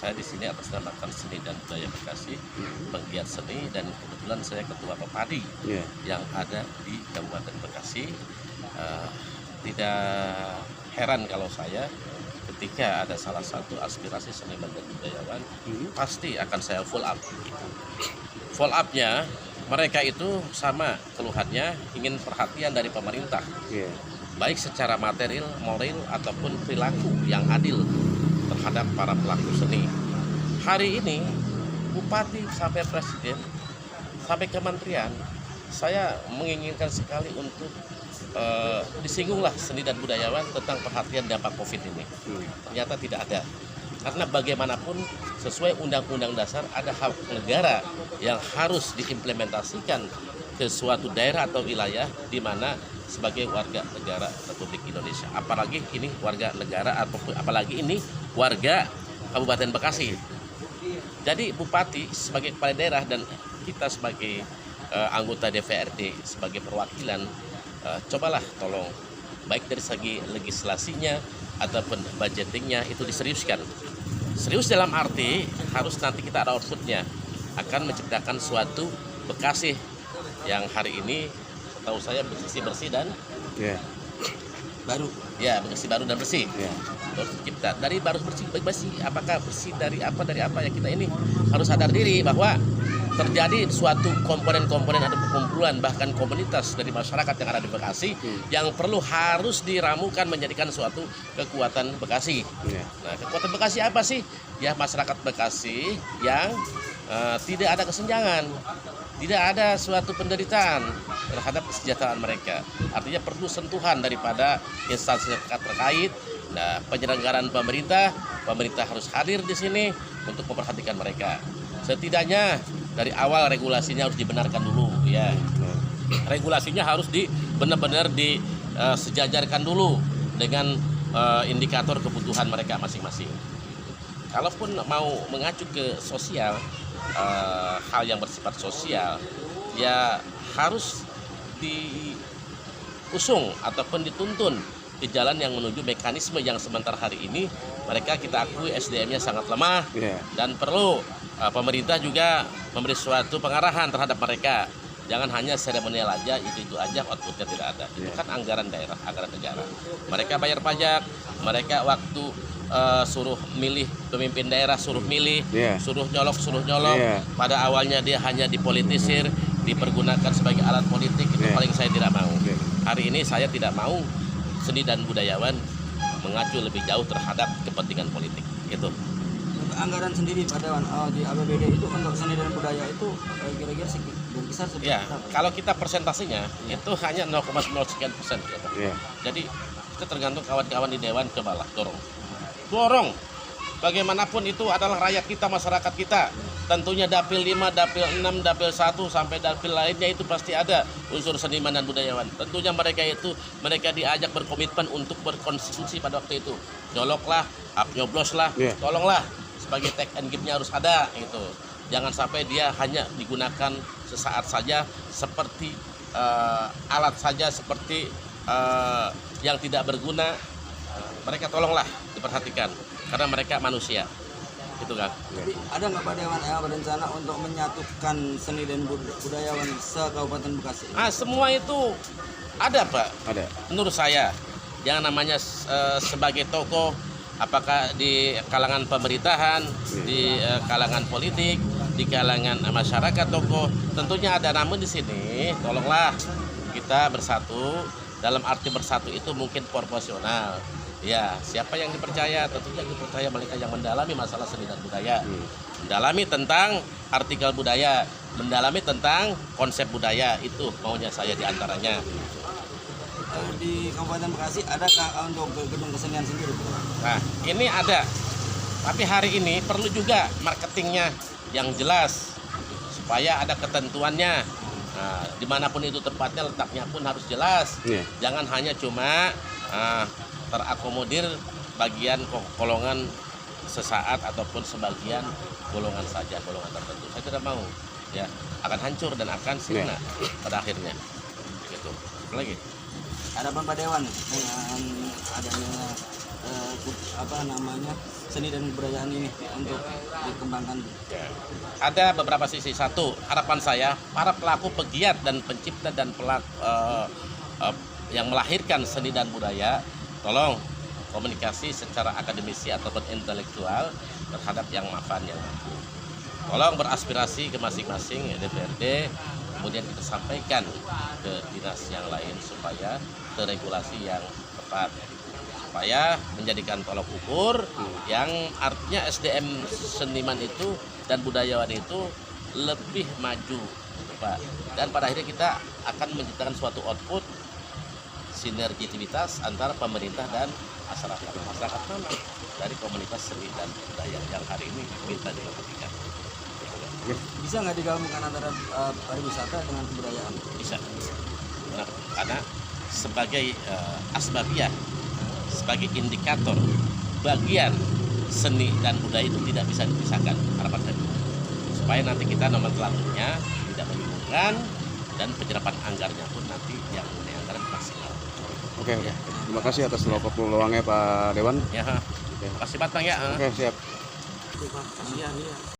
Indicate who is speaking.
Speaker 1: saya di sini atas nama Seni dan Budaya Bekasi, penggiat seni, dan kebetulan saya ketua Pepadi yang ada di Kabupaten Bekasi. Tidak heran kalau saya ketika ada salah satu aspirasi seniman dan budayawan, pasti akan saya follow up. Follow up-nya, mereka itu sama keluhannya, ingin perhatian dari pemerintah, baik secara material, moral, ataupun perilaku yang adil terhadap para pelaku seni. Hari ini bupati sampai presiden sampai kementerian, saya menginginkan sekali untuk disinggunglah seni dan budayawan tentang perhatian dampak COVID ini. Ternyata tidak ada, karena bagaimanapun sesuai Undang-Undang Dasar ada hak negara yang harus diimplementasikan ke suatu daerah atau wilayah di mana sebagai warga negara Republik Indonesia. Apalagi ini warga negara, apalagi ini warga Kabupaten Bekasi. Jadi bupati sebagai kepala daerah dan kita sebagai anggota DPRD sebagai perwakilan, cobalah tolong baik dari segi legislasinya ataupun budgetingnya itu diseriuskan. Serius dalam arti harus nanti kita ada outputnya, akan menciptakan suatu Bekasi yang hari ini tahu saya bersih dan baru. Ya, bersih baru dan bersih. Terus kita dari baru bersih, apakah bersih dari apa ya, kita ini harus sadar diri bahwa terjadi suatu komponen-komponen atau perkumpulan bahkan komunitas dari masyarakat yang ada di Bekasi yang harus diramukan menjadikan suatu kekuatan Bekasi. Nah, kekuatan Bekasi apa sih? Ya, masyarakat Bekasi yang tidak ada kesenjangan, tidak ada suatu penderitaan terhadap kesejahteraan mereka. Artinya perlu sentuhan daripada instansi terkait. Nah, penyelenggaraan pemerintah harus hadir di sini untuk memperhatikan mereka. Setidaknya dari awal regulasinya harus dibenarkan dulu, ya. Regulasinya harus benar-benar disejajarkan dulu dengan indikator kebutuhan mereka masing-masing. Kalaupun mau mengacu ke sosial, hal yang bersifat sosial, ya harus diusung ataupun dituntun di jalan yang menuju mekanisme yang sementara hari ini mereka kita akui SDM-nya sangat lemah, dan perlu pemerintah juga memberi suatu pengarahan terhadap mereka. Jangan hanya seremonial aja, itu aja, outputnya tidak ada. Itu kan anggaran daerah, anggaran negara. Mereka bayar pajak, mereka waktu suruh milih pemimpin daerah, suruh milih, suruh nyolok. Pada awalnya dia hanya dipolitisir, dipergunakan sebagai alat politik. Itu paling saya tidak mau. Hari ini saya tidak mau seni dan budayawan mengacu lebih jauh terhadap kepentingan politik. Itu.
Speaker 2: Anggaran sendiri Pak Dewan di APBD itu untuk seni dan budaya itu kira-kira berkisar seperti apa?
Speaker 1: Kalau kita persentasinya itu hanya 0,0 sekian persen. Jadi itu tergantung kawan-kawan di Dewan, cobalah dorong. Bagaimanapun itu adalah rakyat kita, masyarakat kita. Tentunya dapil 5, dapil 6, dapil 1 sampai dapil lainnya itu pasti ada unsur seniman dan budayawan. Tentunya mereka diajak berkomitmen untuk berkonstitusi pada waktu itu. Nyoloklah, nyobloslah, tolonglah. Sebagai take and give-nya harus ada gitu. Jangan sampai dia hanya digunakan sesaat saja seperti alat saja, seperti yang tidak berguna. Mereka tolonglah diperhatikan karena mereka manusia. Gitu kan.
Speaker 2: Jadi ada nggak Pak Dewan berencana untuk menyatukan seni dan budayawan se-Kabupaten Bekasi?
Speaker 1: Semua itu ada, Pak.
Speaker 3: Ada.
Speaker 1: Menurut saya, yang namanya sebagai tokoh, apakah di kalangan pemerintahan, di kalangan politik, di kalangan masyarakat tokoh, tentunya ada. Namun di sini tolonglah kita bersatu. Dalam arti bersatu itu mungkin proporsional. Ya, siapa yang dipercaya? Tentunya dipercaya mereka yang mendalami masalah seni dan budaya, mendalami tentang artikel budaya, mendalami tentang konsep budaya. Itu maunya saya diantaranya.
Speaker 2: Di Kabupaten Bekasi adakah untuk gedung kesenian sendiri?
Speaker 1: Nah, ini ada. Tapi hari ini perlu juga marketingnya yang jelas supaya ada ketentuannya. Nah, dimanapun itu tempatnya, letaknya pun harus jelas. Jangan hanya cuma terakomodir bagian golongan sesaat ataupun sebagian golongan saja, golongan tertentu. Saya tidak mau, ya, akan hancur dan akan sirna pada akhirnya. Gitu. Lagi.
Speaker 2: Harapan Pak Dewan dengan adanya seni dan kebudayaan ini untuk dikembangkan?
Speaker 1: Ya. Ada beberapa sisi. Satu, harapan saya para pelaku pegiat dan pencipta dan pelaku yang melahirkan seni dan budaya, tolong komunikasi secara akademisi ataupun intelektual terhadap yang mapan yang mampu. Tolong beraspirasi ke masing-masing DPRD, kemudian kita sampaikan ke dinas yang lain supaya teregulasi yang tepat, supaya menjadikan tolok ukur yang artinya SDM seniman itu dan budayawan itu lebih maju, Pak. Dan pada akhirnya kita akan menciptakan suatu output sinergitivitas antara pemerintah dan masyarakat. Masyarakat mana? Dari komunitas seni dan budaya yang hari ini minta diperhatikan.
Speaker 2: Bisa nggak digabungkan antara pariwisata dengan kebudayaan?
Speaker 1: Bisa. Karena sebagai asbabiyah, sebagai indikator bagian seni dan budaya itu tidak bisa dipisahkan, harapan saya. Supaya nanti kita nomenklaturnya tidak membingungkan dan penyerapan anggarannya pun nanti yang mengenai anggaran maksimal.
Speaker 3: Oke, ya. Terima kasih atas waktu luangnya Pak Dewan.
Speaker 1: Ya, terima kasih Bang ya.
Speaker 3: Oke, siap.
Speaker 2: Terima kasih ya.